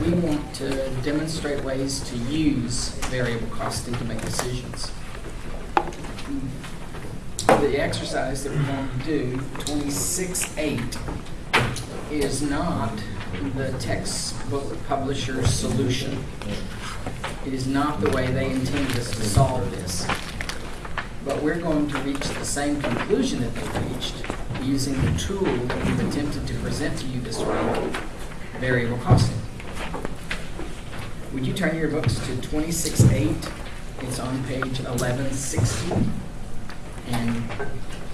we want to demonstrate ways to use variable costing to make decisions. The exercise that we're going to do, 26-8, is not the textbook publisher's solution. It is not the way they intended us to solve this. But we're going to reach the same conclusion that they reached using the tool that we've attempted to present to you this week, variable costing. Would you turn your books to 26-8? It's on page 1160. And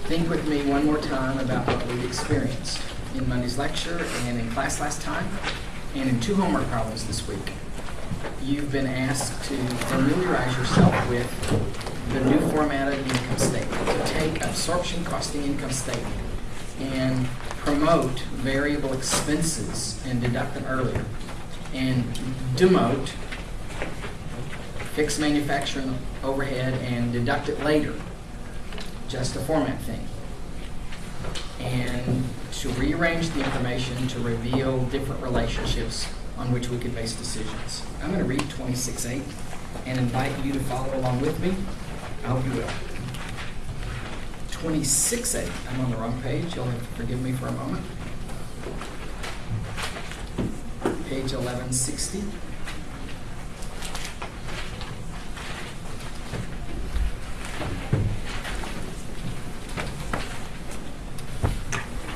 think with me one more time about what we've experienced in Monday's lecture and in class last time and in 2 homework problems this week. You've been asked to familiarize yourself with the new formatted income statement, to take absorption costing income statement and promote variable expenses and deduct them earlier, and demote fixed manufacturing overhead and deduct it later. Just a format thing. And to rearrange the information to reveal different relationships on which we could base decisions. I'm going to read 26-8 and invite you to follow along with me. I hope you will. 26-8. I'm on the wrong page. You'll have to forgive me for a moment. Page 1160.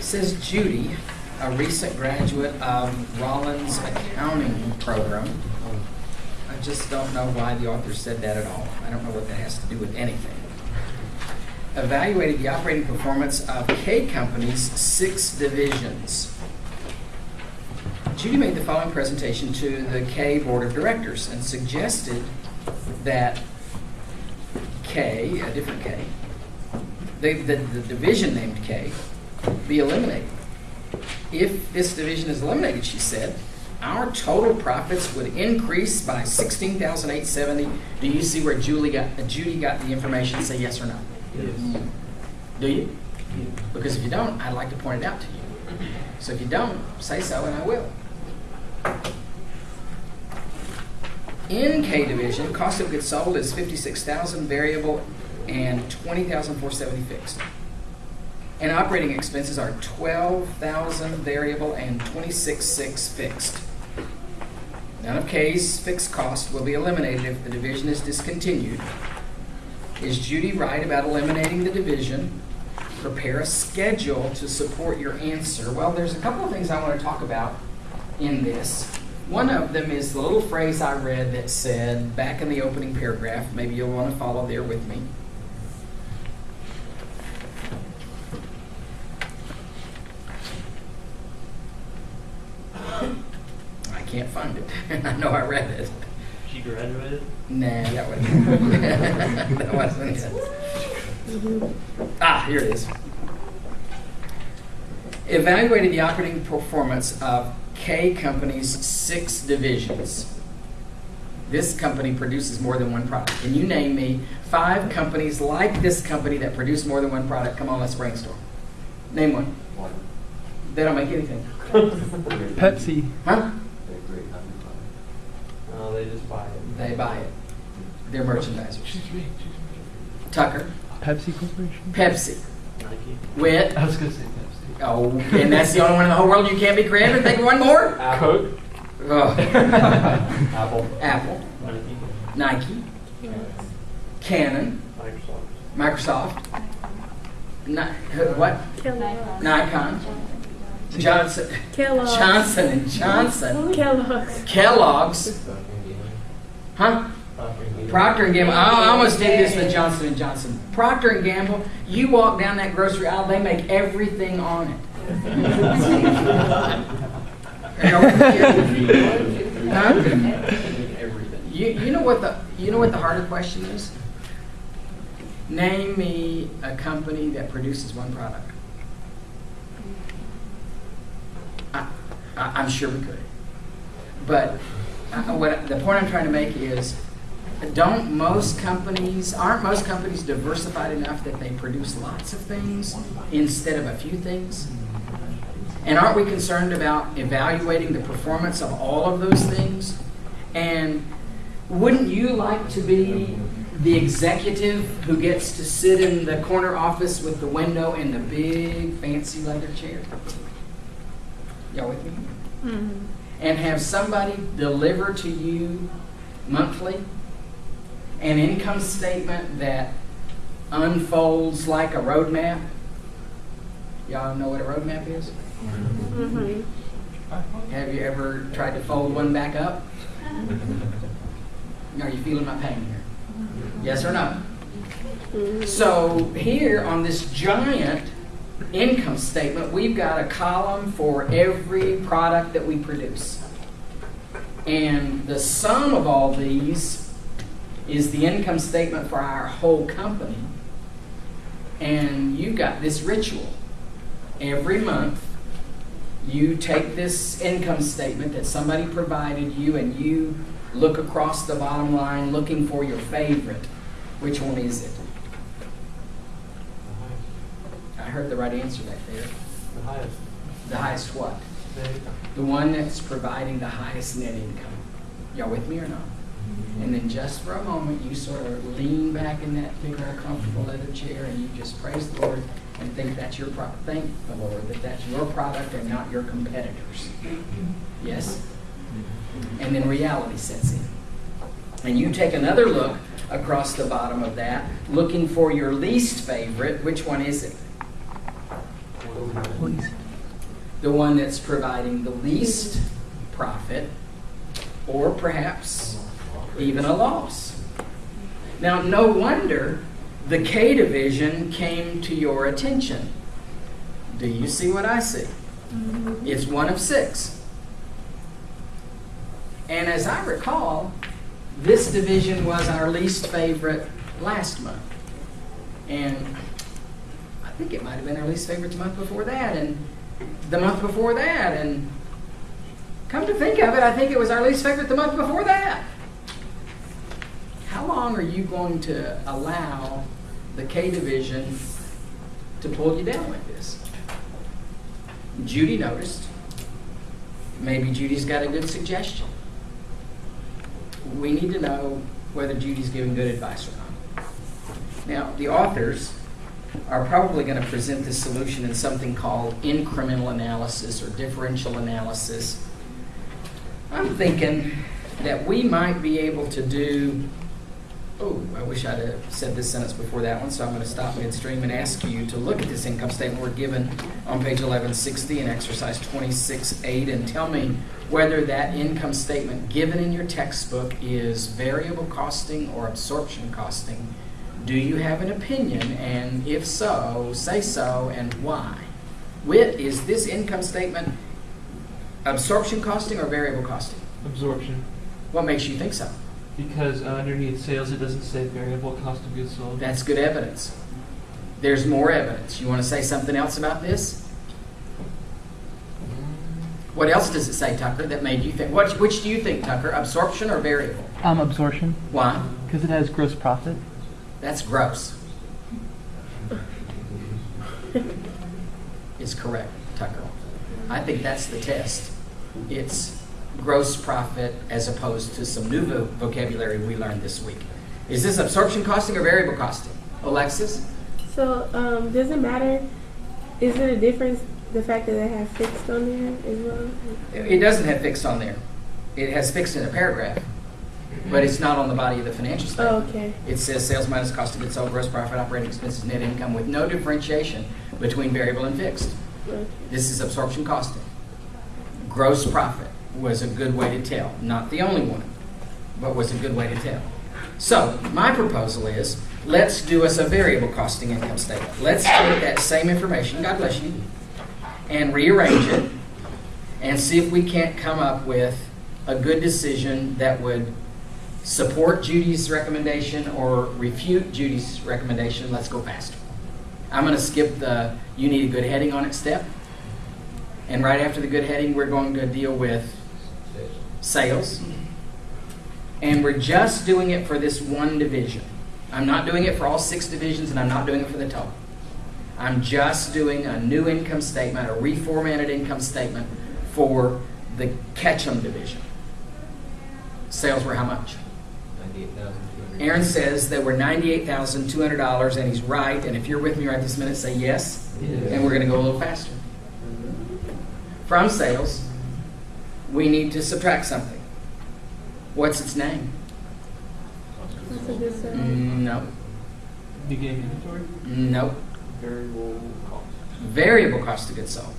Says Judy, a recent graduate of Rollins accounting program. I just don't know why the author said that at all. I don't know what that has to do with anything. Evaluated the operating performance of K Company's 6 divisions. Judy made the following presentation to the K Board of Directors and suggested that K, a different K, the division named K, be eliminated. If this division is eliminated, she said, our total profits would increase by $16,870. Do you see where Judy got the information? Say yes or no. Yes. Do you? Yes. Because if you don't, I'd like to point it out to you. So if you don't, say so and I will. In K division, cost of goods sold is $56,000 variable and $20,470 fixed. And operating expenses are $12,000 variable and $26,600 fixed. None of K's fixed costs will be eliminated if the division is discontinued. Is Judy right about eliminating the division? Prepare a schedule to support your answer. Well, there's a couple of things I want to talk about in this. One of them is the little phrase I read that said, back in the opening paragraph, maybe you'll want to follow there with me. I can't find it. I know I read it. She graduated? Nah, that wasn't that wasn't it. Ah, here it is. Evaluated the operating performance of K Company's 6 divisions. This company produces more than one product. Can you name me 5 companies like this company that produce more than one product? Come on, let's brainstorm. Name one. They don't make anything. Pepsi. Huh? No, they just buy it. They buy it. They're merchandisers. Tucker. Pepsi Corporation. Pepsi. Nike. Wit. I was going to say Pepsi. Oh, and that's the only one in the whole world you can't be creative? Think of one more? Coke. Oh. Apple. Apple. Nike. Nike. Canon. Microsoft. What? Kellogg's. Nikon. Johnson. Kellogg's. Johnson and Johnson. Kellogg's. Kellogg's. Huh? Procter & Gamble. I almost did this with Johnson & Johnson. Procter & Gamble, you walk down that grocery aisle, they make everything on it. Huh? You know what the harder question is? Name me a company that produces one product. I'm sure we could. But the point I'm trying to make is, aren't most companies diversified enough that they produce lots of things instead of a few things? And aren't we concerned about evaluating the performance of all of those things? And wouldn't you like to be the executive who gets to sit in the corner office with the window and the big fancy leather chair? Y'all with me? Mm-hmm. And have somebody deliver to you monthly an income statement that unfolds like a roadmap? Y'all know what a roadmap is? Mm-hmm. Have you ever tried to fold one back up? Are you feeling my pain here? Yes or no? So here on this giant income statement, we've got a column for every product that we produce. And the sum of all these is the income statement for our whole company. And you've got this ritual. Every month, you take this income statement that somebody provided you and you look across the bottom line looking for your favorite. Which one is it? I heard the right answer back there. The highest. The highest what? The one that's providing the highest net income. Y'all with me or not? And then just for a moment, you sort of lean back in that big old comfortable leather chair and you just praise the Lord and think that's your product. Thank the Lord that that's your product and not your competitors. Yes? And then reality sets in. And you take another look across the bottom of that, looking for your least favorite. Which one is it? Least. The one that's providing the least profit, or perhaps even a loss. Now, no wonder the K division came to your attention. Do you see what I see? It's one of 6. And as I recall, this division was our least favorite last month. And I think it might have been our least favorite the month before that, and the month before that, and come to think of it, I think it was our least favorite the month before that. How long are you going to allow the K division to pull you down like this? Judy noticed. Maybe Judy's got a good suggestion. We need to know whether Judy's giving good advice or not. Now, the authors are probably going to present this solution in something called incremental analysis or differential analysis. I'm thinking that we might be able to do, I wish I'd have said this sentence before that one, so I'm going to stop midstream and ask you to look at this income statement we're given on page 1160 in exercise 26-8 and tell me whether that income statement given in your textbook is variable costing or absorption costing. Do you have an opinion? And if so, say so and why. Whit, is this income statement absorption costing or variable costing? Absorption. What makes you think so? Because underneath sales, it doesn't say variable cost of goods sold. That's good evidence. There's more evidence. You want to say something else about this? What else does it say, Tucker, that made you think? Which do you think, Tucker? Absorption or variable? Absorption. Why? Because it has gross profit. That's gross. It's correct, Tucker. I think that's the test. It's gross profit as opposed to some new vocabulary we learned this week. Is this absorption costing or variable costing? Alexis? So, does it matter? Is it a difference, the fact that they have fixed on there as well? It doesn't have fixed on there. It has fixed in a paragraph, but it's not on the body of the financial statement. Oh, okay. It says sales minus cost of goods sold, gross profit, operating expenses, net income, with no differentiation between variable and fixed. Okay. This is absorption costing. Gross profit was a good way to tell. Not the only one, but was a good way to tell. So, my proposal is, let's do us a variable costing income statement. Let's take that same information, God bless you, and rearrange it, and see if we can't come up with a good decision that would support Judy's recommendation or refute Judy's recommendation. Let's go faster. I'm going to skip the you need a good heading on it step. And right after the good heading, we're going to deal with sales. And we're just doing it for this one division. I'm not doing it for all 6 divisions, and I'm not doing it for the total. I'm just doing a new income statement, a reformatted income statement for the Ketchum division. Sales were how much? $98,200. Aaron says they were $98,200, and he's right. And if you're with me right this minute, say yes. Yes. And we're going to go a little faster. From sales, we need to subtract something. What's its name? That's a good sale. No. Beginning inventory? No. Variable cost. Variable cost of goods sold.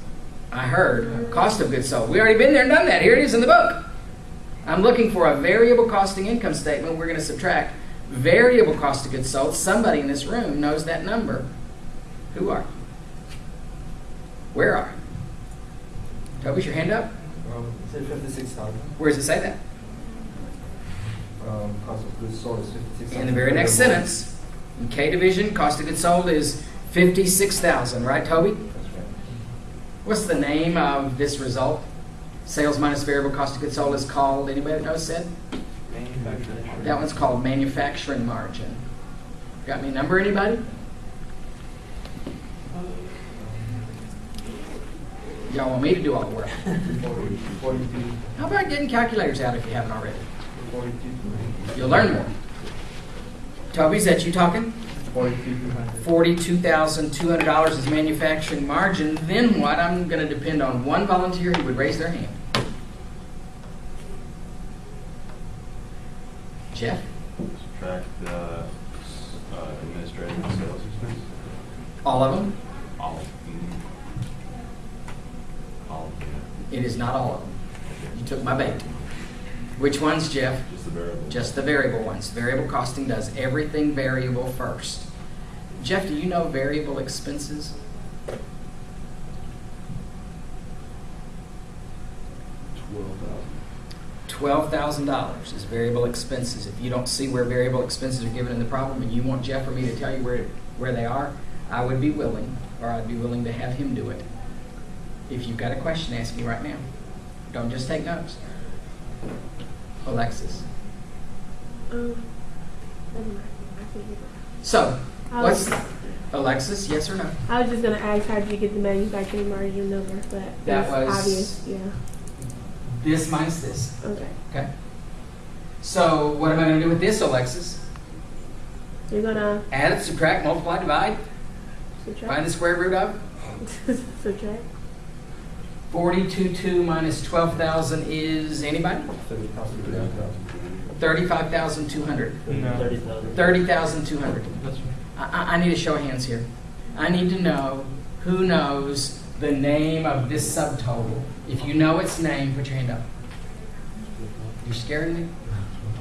I heard cost of goods sold. We already been there and done that. Here it is in the book. I'm looking for a variable costing income statement. We're going to subtract variable cost of goods sold. Somebody in this room knows that number. Who are you? Where are you? Toby's your hand up. It said 56,000. Where does it say that? Cost of goods sold is 56,000. In the very next sentence, in K division, cost of goods sold is $56,000, right, Toby? That's right. What's the name of this result? Sales minus variable cost of goods sold is called, anybody that knows said? Manufacturing. That one's called manufacturing margin. Got me a number, anybody? Y'all want me to do all the work? 42. How about getting calculators out if you haven't already? 42. You'll learn more. Toby, is that you talking? 42,200. $42,200 is manufacturing margin. Then what? I'm going to depend on one volunteer who would raise their hand. Jeff? Subtract the administrative and sales expense. All of them? All of them. All of them. It is not all of them. You took my bait. Which ones, Jeff? Just the variable. Just the variable ones. Variable costing does everything variable first. Jeff, do you know variable expenses? $12,000 is variable expenses. If you don't see where variable expenses are given in the problem and you want Jeff or me to tell you where they are, I would be willing, or I'd be willing to have him do it. If you've got a question, ask me right now. Don't just take notes. Alexis. Never mind. I figured it So, out. what's Alexis? Yes or no? I was just gonna ask how did you get the manufacturing margin number, but That it's was- obvious. Yeah. This minus this. Okay. Okay. So, what am I going to do with this, Alexis? You're gonna Add, subtract, multiply, divide. Find subtract. the square root of. Subtract. 42,200 minus 12,000 is anybody? 35,200. No. 30,000. 30,200. That's right. I need a show of hands here. I need to know who knows the name of this subtotal. If you know its name, put your hand up. You're scaring me?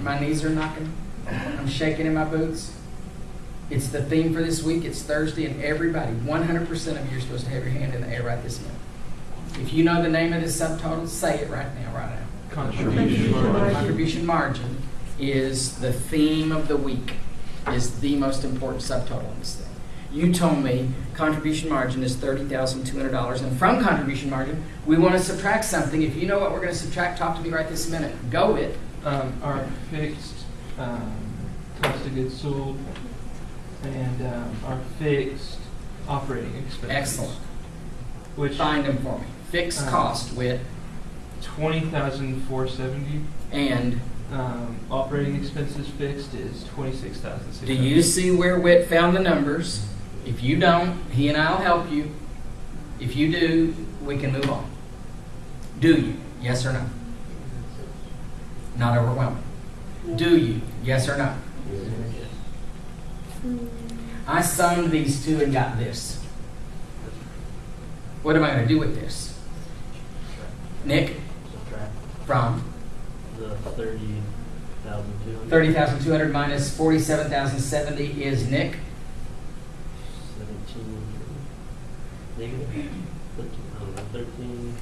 My knees are knocking. I'm shaking in my boots. It's the theme for this week. It's Thursday, and everybody, 100% of you are supposed to have your hand in the air right this minute. If you know the name of this subtotal, say it right now, Contribution margin. Contribution margin is the theme of the week, is the most important subtotal in this thing. You told me contribution margin is $30,200, and from contribution margin, we want to subtract something. If you know what we're going to subtract, talk to me right this minute. Go it. Our fixed cost of goods sold and our fixed operating expenses. Excellent. Which Find them for me. Fixed cost with $20,470. and. Operating expenses fixed is $26,600. Do you see where Whit found the numbers? If you don't, he and I will help you. If you do, we can move on. Do you? Yes or no? Not overwhelming. Do you? Yes or no? I summed these two and got this. What am I going to do with this? Nick? Subtract From the 30,200. 30,200 minus 47,070 is Nick. 17. Negative. 13.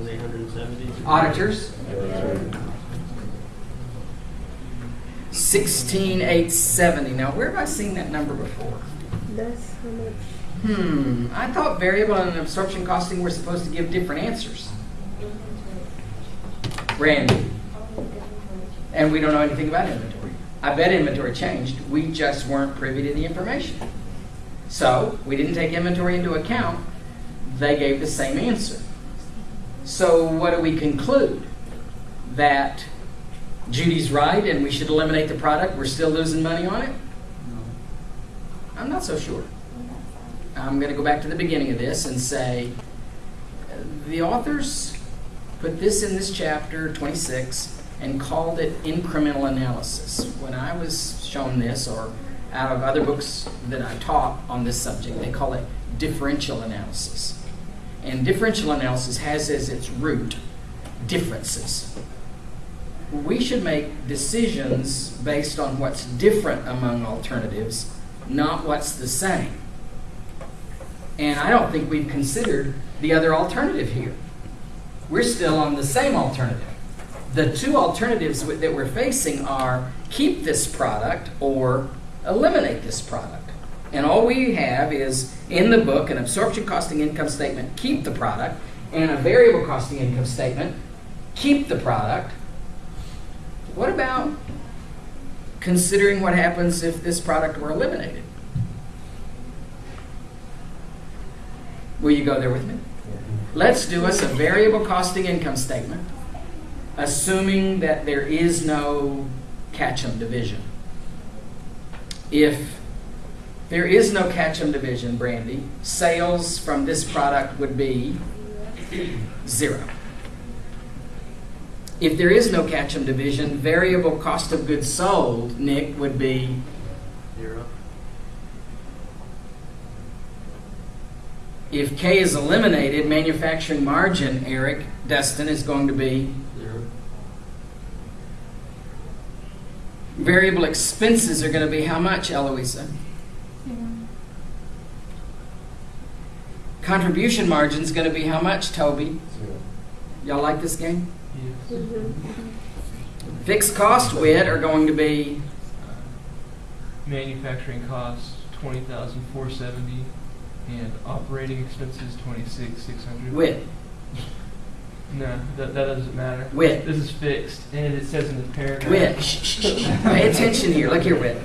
16,870. Auditors. 16,870. Now, where have I seen that number before? That's how much I thought variable and absorption costing were supposed to give different answers. Randy. And we don't know anything about inventory. I bet inventory changed. We just weren't privy to the information. So we didn't take inventory into account. They gave the same answer. So what do we conclude? That Judy's right and we should eliminate the product? We're still losing money on it? I'm not so sure. I'm going to go back to the beginning of this and say the authors put this in this chapter 26 and called it incremental analysis. When I was shown this, or out of other books that I taught on this subject, they call it differential analysis. And differential analysis has as its root differences. We should make decisions based on what's different among alternatives, not what's the same. And I don't think we've considered the other alternative here. We're still on the same alternative. The two alternatives that we're facing are keep this product or eliminate this product. And all we have is, in the book, an absorption costing income statement, keep the product, and a variable costing income statement, keep the product. What about considering what happens if this product were eliminated? Will you go there with me? Let's do us a variable costing income statement, assuming that there is no catch-em division. If there is no catch-em division, Brandy, sales from this product would be 0. If there is no catch-em division, variable cost of goods sold, Nick, would be 0. If K is eliminated, manufacturing margin, Eric, Dustin, is going to be 0. variable expenses are going to be how much, Eloisa? Contribution margin is going to be how much, Toby? 0. Y'all like this game? Yes. Fixed cost, Whit, are going to be Manufacturing costs, 20,470, and operating expenses, 26,600. Whit. No, that doesn't matter. Whit. This is fixed, and it says in the paragraph. Whit. Shh, shh, shh. Pay attention here. Look here, Whit.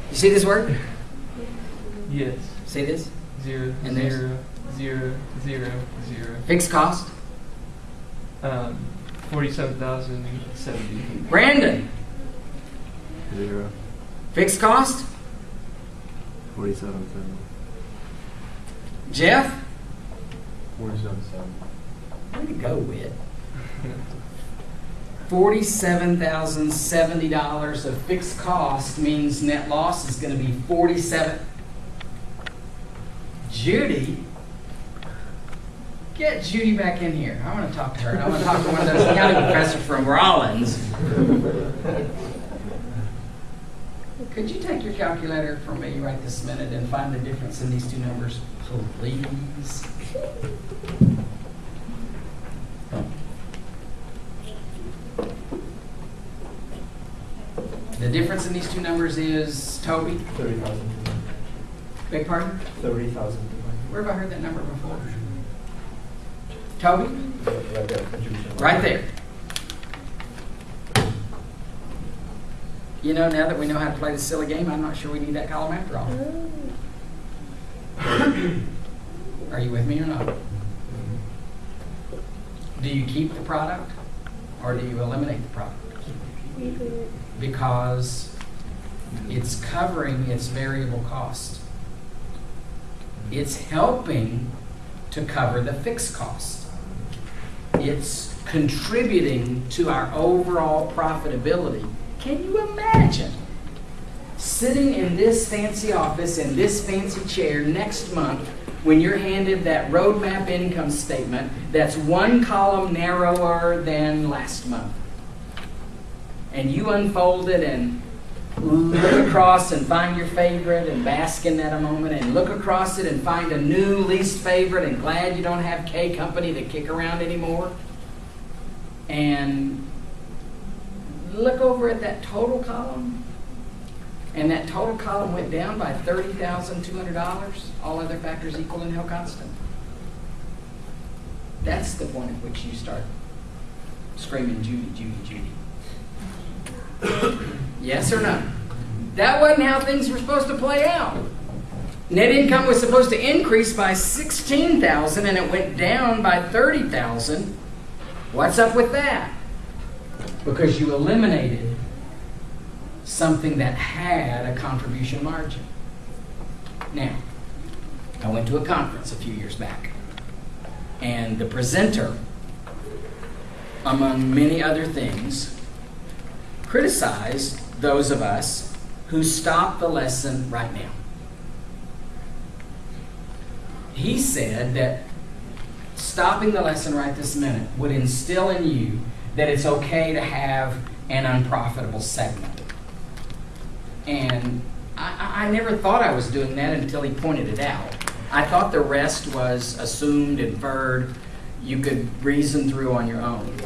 You see this word? Yes. See this? 0, And there's- 0, 0, 0, 0. Fixed cost. 47,070. Brandon. 0. Fixed cost. 47.7. Jeff. 47.7. Way to go, Whit. $47,070 of fixed cost means net loss is going to be 47. Judy, get Judy back in here. I want to talk to her. And I want to talk to one of those accounting professors from Rollins. Could you take your calculator from me right this minute and find the difference in these two numbers, please? The difference in these two numbers is, Toby? 30,000. Beg pardon? 30,000. Where have I heard that number before? Toby? Right there, contribution. Right there. You know, now that we know how to play this silly game, I'm not sure we need that column after all. Are you with me or not? Do you keep the product or do you eliminate the product? Because it's covering its variable cost. It's helping to cover the fixed cost. It's contributing to our overall profitability. Can you imagine sitting in this fancy office in this fancy chair next month when you're handed that roadmap income statement that's one column narrower than last month? And you unfold it and look across and find your favorite and bask in that a moment, and look across it and find a new least favorite and glad you don't have K Company to kick around anymore. And look over at that total column And that total column went down by $30,200, all other factors equal and held constant. That's the point at which you start screaming, Judy, Judy, Judy. Yes or no? That wasn't how things were supposed to play out. Net income was supposed to increase by $16,000 and it went down by $30,000. What's up with that? Because you eliminated something that had a contribution margin. Now, I went to a conference a few years back, and the presenter, among many other things, criticized those of us who stop the lesson right now. He said that stopping the lesson right this minute would instill in you that it's okay to have an unprofitable segment. And I never thought I was doing that until he pointed it out. I thought the rest was assumed, inferred, you could reason through on your own.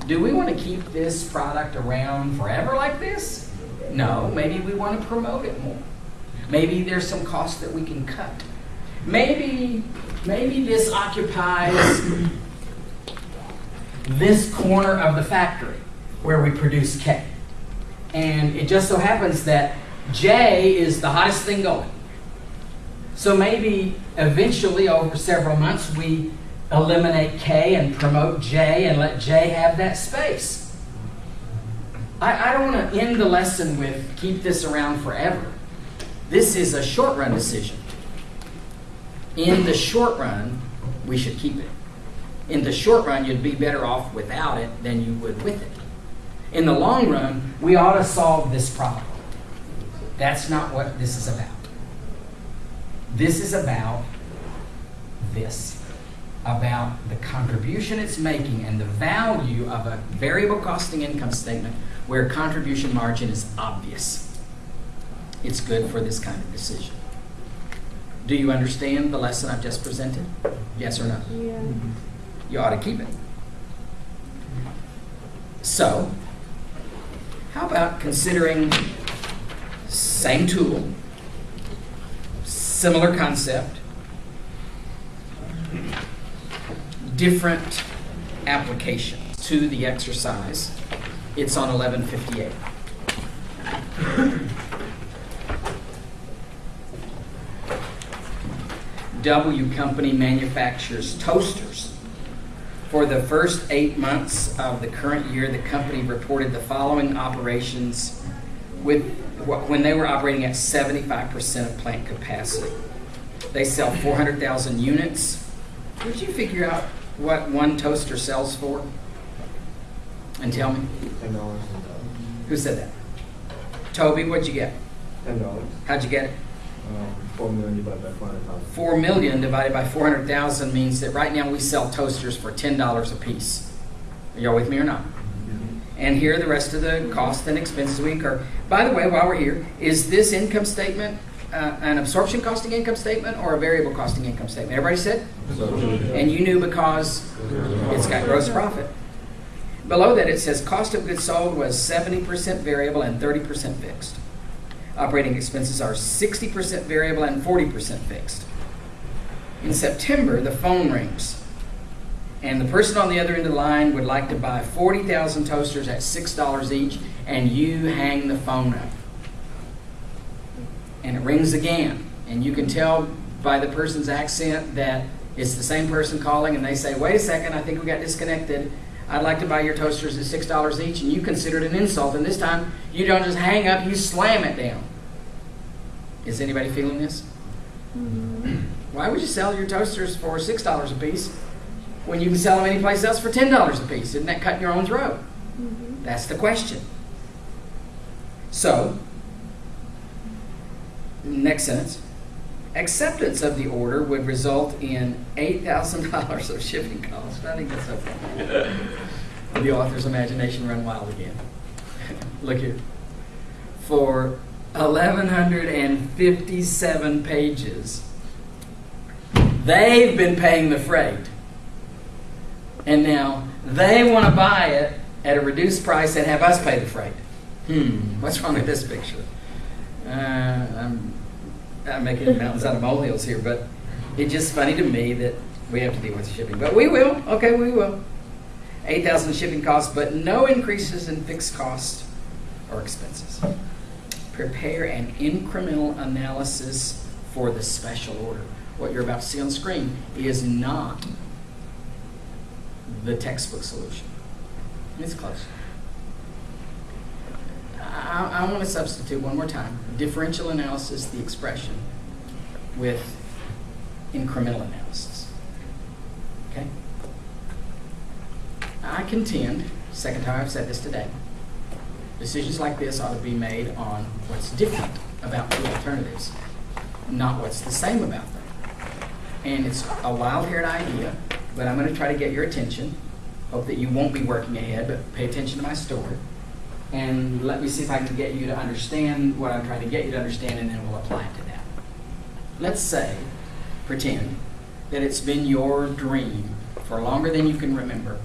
Do we want to keep this product around forever like this? No, maybe we want to promote it more. Maybe there's some cost that we can cut. Maybe this occupies this corner of the factory where we produce K. And it just so happens that J is the hottest thing going. So maybe eventually over several months we eliminate K and promote J and let J have that space. I don't want to end the lesson with keep this around forever. This is a short run decision. In the short run, we should keep it. In the short run, you'd be better off without it than you would with it. In the long run, we ought to solve this problem. That's not what this is about. This is about this, about the contribution it's making and the value of a variable costing income statement where contribution margin is obvious. It's good for this kind of decision. Do you understand the lesson I've just presented? Yes or no? Yeah. You ought to keep it. So, how about considering same tool, similar concept, different application to the exercise? It's on 1158. W Company manufactures toasters. For the first 8 months of the current year, the company reported the following operations when they were operating at 75% of plant capacity. They sell 400,000 units. Would you figure out what one toaster sells for? And tell me. $10. Who said that? Toby, what'd you get? $10. How'd you get it? 4 million divided by 400,000. 4 million divided by 400,000 means that right now we sell toasters for $10 a piece. Are y'all with me or not? And here are the rest of the costs and expenses we incur. By the way, while we're here, is this income statement an absorption costing income statement or a variable costing income statement? Everybody said? And you knew because it's got gross profit. Below that it says cost of goods sold was 70% variable and 30% fixed. Operating expenses are 60% variable and 40% fixed. In September, the phone rings, and the person on the other end of the line would like to buy 40,000 toasters at $6 each, and you hang the phone up. And it rings again, and you can tell by the person's accent that it's the same person calling, and they say, wait a second, I think we got disconnected. I'd like to buy your toasters at $6 each, and you consider it an insult, and this time you don't just hang up, you slam it down. Is anybody feeling this? Mm-hmm. Why would you sell your toasters for $6 a piece when you can sell them anyplace else for $10 a piece? Isn't that cutting your own throat? Mm-hmm. That's the question. So, next sentence. Acceptance of the order would result in $8,000 of shipping costs. I think that's so funny. The author's imagination run wild again. Look here. For 1,157 pages, they've been paying the freight. And now they want to buy it at a reduced price and have us pay the freight. What's wrong with this picture? I'm making mountains out of molehills here, but it's just funny to me that we have to deal with shipping. But we will. Okay, we will. 8,000 shipping costs, but no increases in fixed costs or expenses. Prepare an incremental analysis for the special order. What you're about to see on the screen is not the textbook solution. It's close. I want to substitute one more time. Differential analysis, the expression, with incremental analysis. Okay? I contend, second time I've said this today, decisions like this ought to be made on what's different about the alternatives, not what's the same about them. And it's a wild-haired idea, but I'm going to try to get your attention. Hope that you won't be working ahead, but pay attention to my story. And let me see if I can get you to understand what I'm trying to get you to understand, and then we'll apply it to that. Let's say, pretend, that it's been your dream for longer than you can remember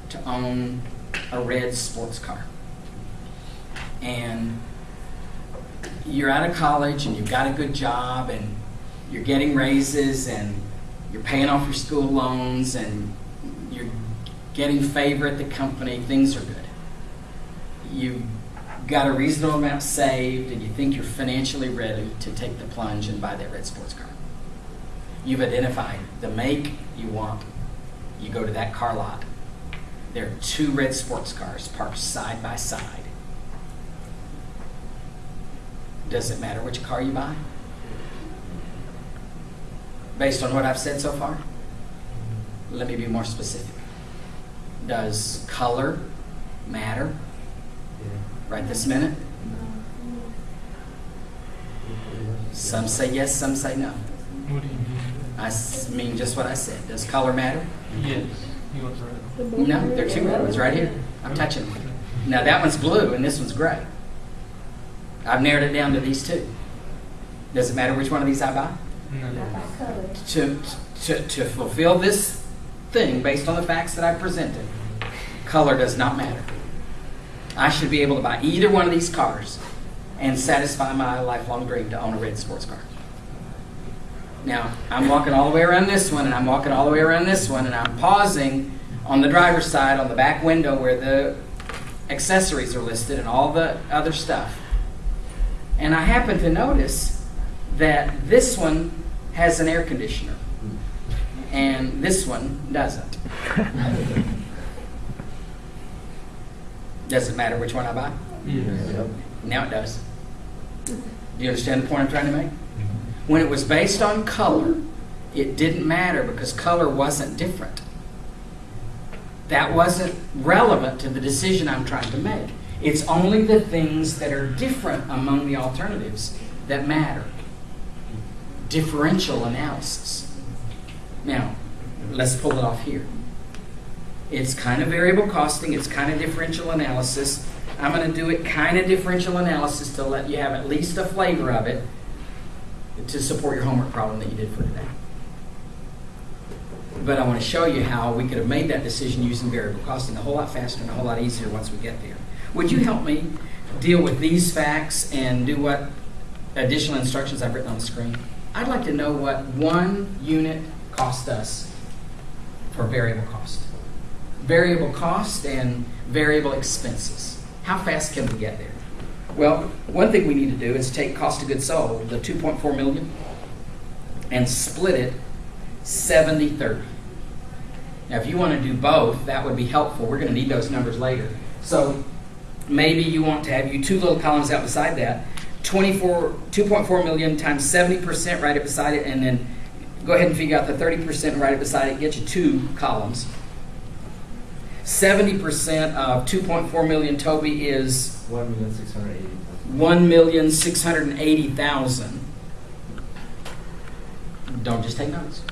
to own a red sports car. And you're out of college and you've got a good job and you're getting raises and you're paying off your school loans and you're getting favor at the company, things are good. You've got a reasonable amount saved and you think you're financially ready to take the plunge and buy that red sports car. You've identified the make you want. You go to that car lot. There are 2 red sports cars parked side by side. Does it matter which car you buy? Based on what I've said so far? Let me be more specific. Does color matter right this minute? Some say yes, some say no. What do you mean? I mean just what I said. Does color matter? Yes. He wants red. No, there are 2 red ones right here. I'm touching them. Now that one's blue and this one's gray. I've narrowed it down to these 2. Does it matter which one of these I buy? No. To fulfill this thing based on the facts that I've presented, color does not matter. I should be able to buy either one of these cars and satisfy my lifelong dream to own a red sports car. Now, I'm walking all the way around this one, and I'm walking all the way around this one, and I'm pausing on the driver's side on the back window where the accessories are listed and all the other stuff. And I happen to notice that this one has an air conditioner, and this one doesn't. Does it matter which one I buy? Yes. Now it does. Do you understand the point I'm trying to make? When it was based on color, it didn't matter because color wasn't different. That wasn't relevant to the decision I'm trying to make. It's only the things that are different among the alternatives that matter. Differential analysis. Now, let's pull it off here. It's kind of variable costing. It's kind of differential analysis. I'm going to do it kind of differential analysis to let you have at least a flavor of it to support your homework problem that you did for today. But I want to show you how we could have made that decision using variable costing a whole lot faster and a whole lot easier once we get there. Would you help me deal with these facts and do what additional instructions I've written on the screen? I'd like to know what 1 unit cost us for variable cost. Variable cost and variable expenses. How fast can we get there? Well, one thing we need to do is take cost of goods sold, the 2.4 million, and split it 70-30. Now, if you want to do both, that would be helpful. We're going to need those numbers later. So maybe you want to have 2 little columns out beside that. 2.4 million times 70% right up beside it, and then go ahead and figure out the 30% right up beside it. Get you 2 columns. 70% of 2.4 million, Toby, is 1,680,000. 1,680,000. Don't just take notes.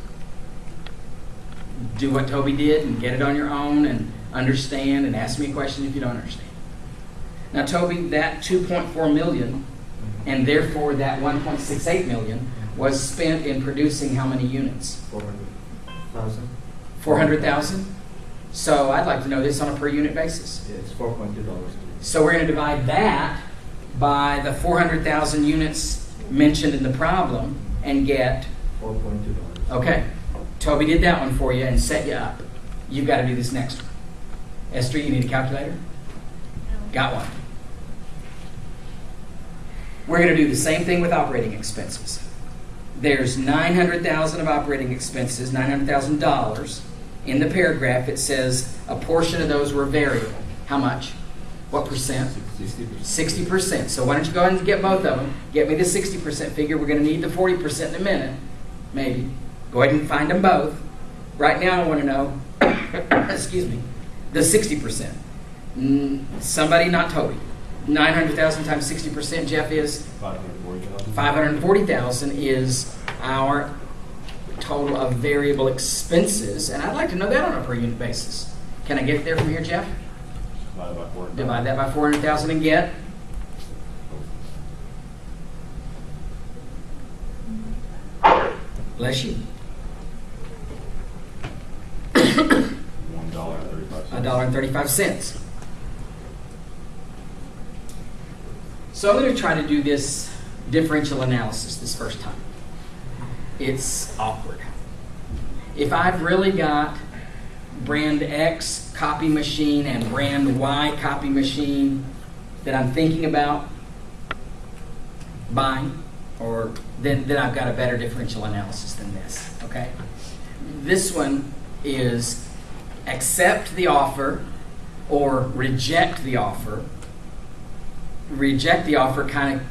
Do what Toby did and get it on your own and understand and ask me a question if you don't understand. Now, Toby, that 2.4 million and therefore that 1.68 million was spent in producing how many units? 400,000. 400,000? So I'd like to know this on a per unit basis. Yeah, it's $4.2. So we're going to divide that by the 400,000 units mentioned in the problem and get, $4.2. okay, Toby did that one for you and set you up. You've got to do this next one. Esther, you need a calculator? Got one. We're going to do the same thing with operating expenses. There's $900,000 of operating expenses, $900,000. In the paragraph, it says a portion of those were variable. How much? What percent? 60%. 60%. So why don't you go ahead and get both of them. Get me the 60% figure. We're going to need the 40% in a minute, maybe. Go ahead and find them both. Right now I want to know, excuse me, the 60%. Somebody, not Toby. 900,000 times 60%, Jeff, is? 540,000. 540,000 is our total of variable expenses. And I'd like to know that on a per unit basis. Can I get there from here, Jeff? Divide that by 400,000 and get? Bless you. $1.35. So I'm going to try to do this differential analysis this first time. It's awkward. If I've really got brand X copy machine and brand Y copy machine that I'm thinking about buying, or then I've got a better differential analysis than this, okay? This one is accept the offer or reject the offer. Reject the offer kind of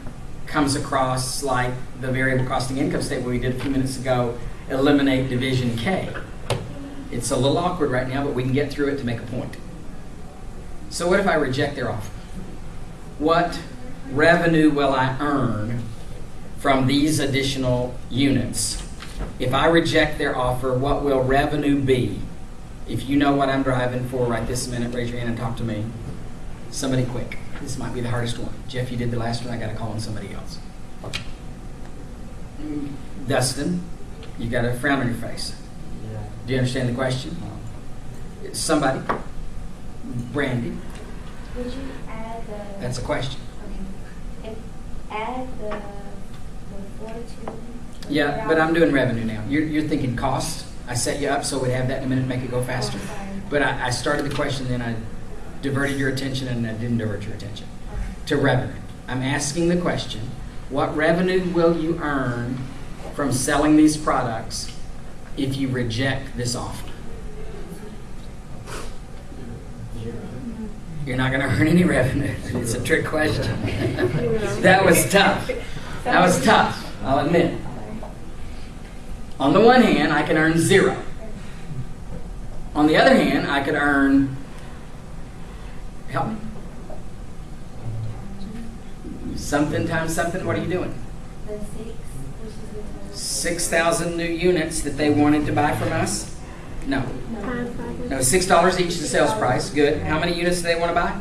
comes across like the variable costing income statement we did a few minutes ago, eliminate division K. It's a little awkward right now, but we can get through it to make a point. So what if I reject their offer? What revenue will I earn from these additional units? If I reject their offer, what will revenue be? If you know what I'm driving for right this minute, raise your hand and talk to me. Somebody quick. This might be the hardest one. Jeff, you did the last one. I got to call on somebody else. Dustin, you got a frown on your face. Yeah. Do you understand the question? Somebody. Brandy. Would you add the... That's a question. Okay. Add the 4 to... Yeah, but I'm doing revenue now. You're thinking cost. I set you up so we'd have that in a minute and make it go faster. Oh, sorry. But I started the question, then I diverted your attention, and I didn't divert your attention to revenue. I'm asking the question, what revenue will you earn from selling these products if you reject this offer? You're not going to earn any revenue. It's a trick question. That was tough. That was tough, I'll admit. On the one hand, I can earn 0. On the other hand, I could earn, help me, something times something. What are you doing? The 6, which is the total. 6,000 new units that they wanted to buy from us? No. Times 500. No, $6 each the sales price. Good. How many units do they want to buy?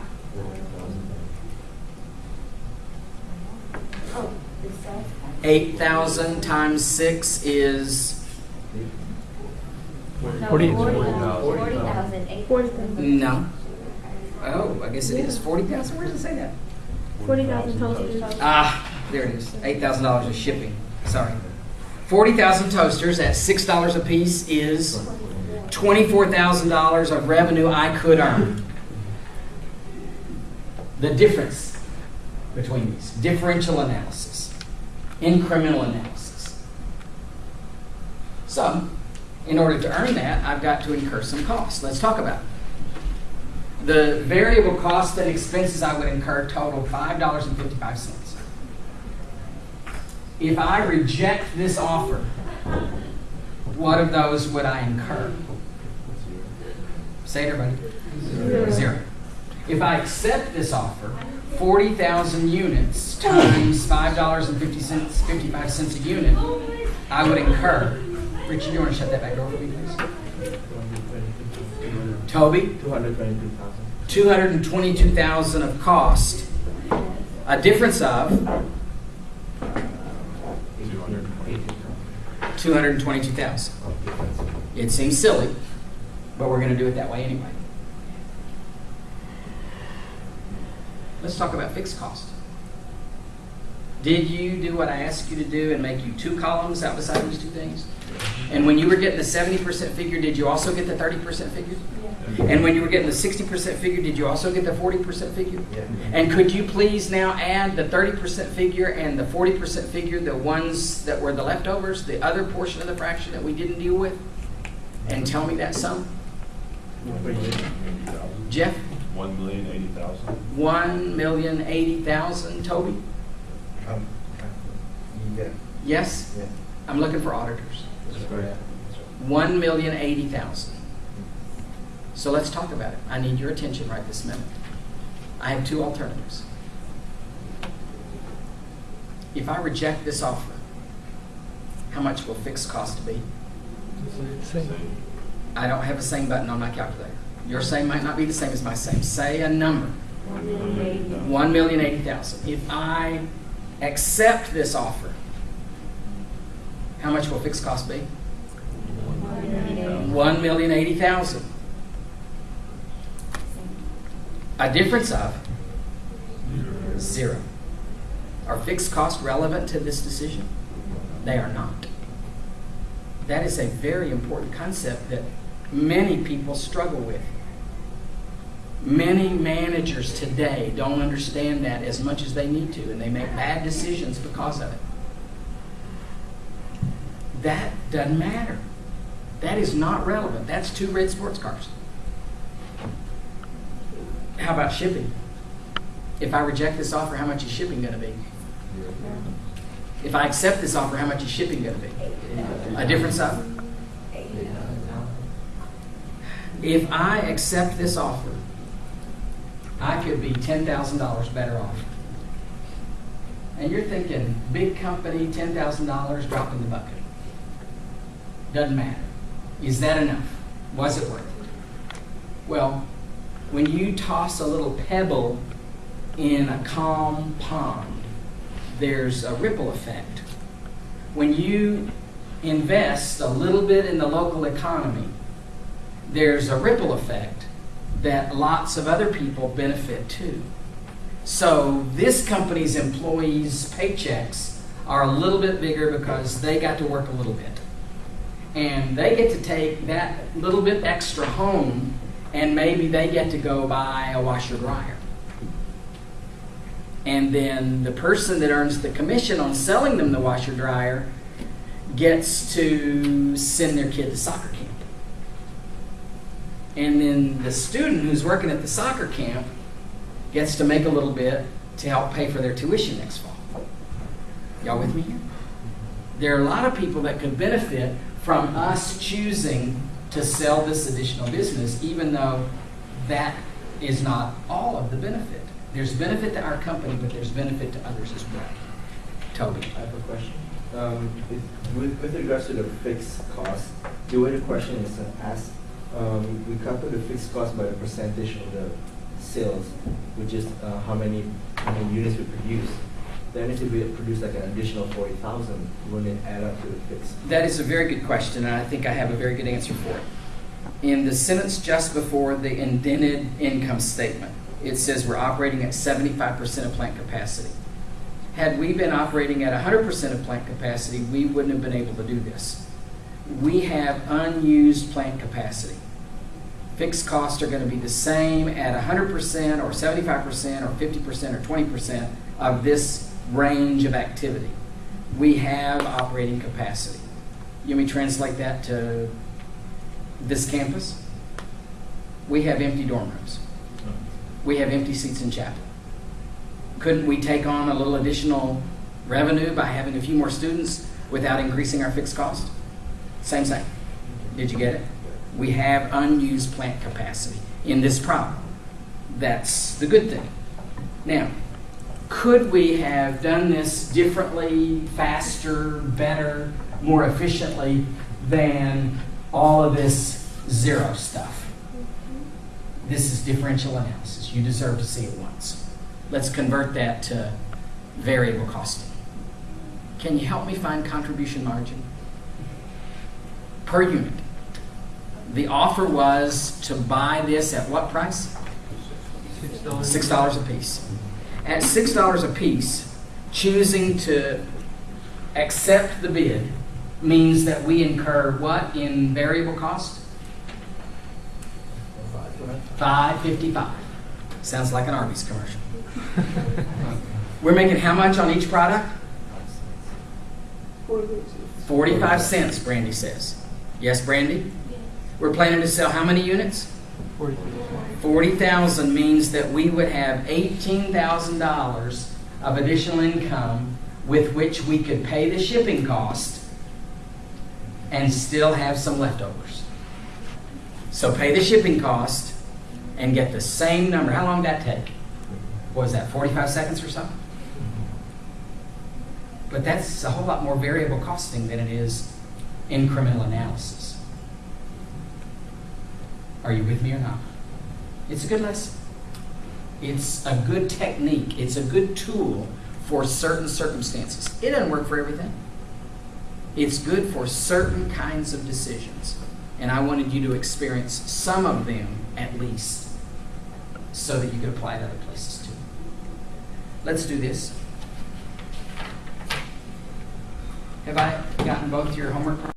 Oh, the sales price. 8,000 times 6 is... No, 40,000. 40,000. 40,000. No. Oh, I guess it is 40,000. Where does it say that? 40,000 toasters. Ah, there it is. $8,000 of shipping. Sorry. 40,000 toasters at $6 a piece is $24,000 of revenue I could earn. The difference between these. Differential analysis. Incremental analysis. So, in order to earn that, I've got to incur some costs. Let's talk about it. The variable costs and expenses I would incur total $5.55. If I reject this offer, what of those would I incur? Say it, everybody. 0. If I accept this offer, 40,000 units times $5.55 a unit, I would incur. Richard, you want to shut that back door for me, please? Toby? 222,000. 222,000 of cost. A difference of 222,000. It seems silly, but we're going to do it that way anyway. Let's talk about fixed cost. Did you do what I asked you to do and make you 2 columns out beside these 2 things? And when you were getting the 70% figure, did you also get the 30% figure? Yeah. And when you were getting the 60% figure, did you also get the 40% figure? Yeah. And could you please now add the 30% figure and the 40% figure, the ones that were the leftovers, the other portion of the fraction that we didn't deal with, and tell me that sum? Jeff? 1,080,000. 1,080,000. Toby? Yeah. Yes? Yeah. I'm looking for auditors. That's right. 1,080,000. So let's talk about it. I need your attention right this minute. I have 2 alternatives. If I reject this offer, how much will fixed cost be? I don't have a same button on my calculator. Your same might not be the same as my same. Say a number. 1,080,000. If I accept this offer, how much will fixed cost be? 1,080,000. A difference of 0. Are fixed costs relevant to this decision? They are not. That is a very important concept that many people struggle with. Many managers today don't understand that as much as they need to, and they make bad decisions because of it. That doesn't matter. That is not relevant. That's 2 red sports cars. How about shipping? If I reject this offer, how much is shipping going to be? If I accept this offer, how much is shipping going to be? A difference of? If I accept this offer, I could be $10,000 better off. And you're thinking, big company, $10,000, drop in the bucket. Doesn't matter. Is that enough? Was it worth it? Well, when you toss a little pebble in a calm pond, there's a ripple effect. When you invest a little bit in the local economy, there's a ripple effect that lots of other people benefit too. So this company's employees' paychecks are a little bit bigger because they got to work a little bit. And they get to take that little bit extra home, and maybe they get to go buy a washer dryer. And then the person that earns the commission on selling them the washer dryer gets to send their kid to soccer camp. And then the student who's working at the soccer camp gets to make a little bit to help pay for their tuition next fall. Y'all with me here? There are a lot of people that could benefit from us choosing to sell this additional business, even though that is not all of the benefit. There's benefit to our company, but there's benefit to others as well. Toby. I have a question. With regards to the fixed cost, the way the question is asked, we calculate the fixed cost by the percentage of the sales, which is how many units we produce. Then if we produce like an additional 40,000, wouldn't it add up to the fixed? That is a very good question, and I think I have a very good answer for it. In the sentence just before the indented income statement, it says we're operating at 75% of plant capacity. Had we been operating at 100% of plant capacity, we wouldn't have been able to do this. We have unused plant capacity. Fixed costs are going to be the same at 100% or 75% or 50% or 20% of this range of activity. We have operating capacity. You want me to translate that to this campus? We have empty dorm rooms. We have empty seats in chapel. Couldn't we take on a little additional revenue by having a few more students without increasing our fixed cost? Same. Did you get it? We have unused plant capacity in this problem. That's the good thing. Now, could we have done this differently, faster, better, more efficiently than all of this 0 stuff? This is differential analysis. You deserve to see it once. Let's convert that to variable costing. Can you help me find contribution margin? Per unit. The offer was to buy this at what price? $6. $6 a piece. At $6 a piece, choosing to accept the bid means that we incur what in variable cost? $5.55. Sounds like an Arby's commercial. We're making how much on each product? 45 cents, Brandy says. Yes, Brandy? We're planning to sell how many units? 40,000 means that we would have $18,000 of additional income with which we could pay the shipping cost and still have some leftovers. So pay the shipping cost and get the same number. How long did that take? What was that, 45 seconds or so? But that's a whole lot more variable costing than it is incremental analysis. Are you with me or not? It's a good lesson. It's a good technique. It's a good tool for certain circumstances. It doesn't work for everything. It's good for certain kinds of decisions. And I wanted you to experience some of them at least so that you could apply it other places too. Let's do this. Have I gotten both your homework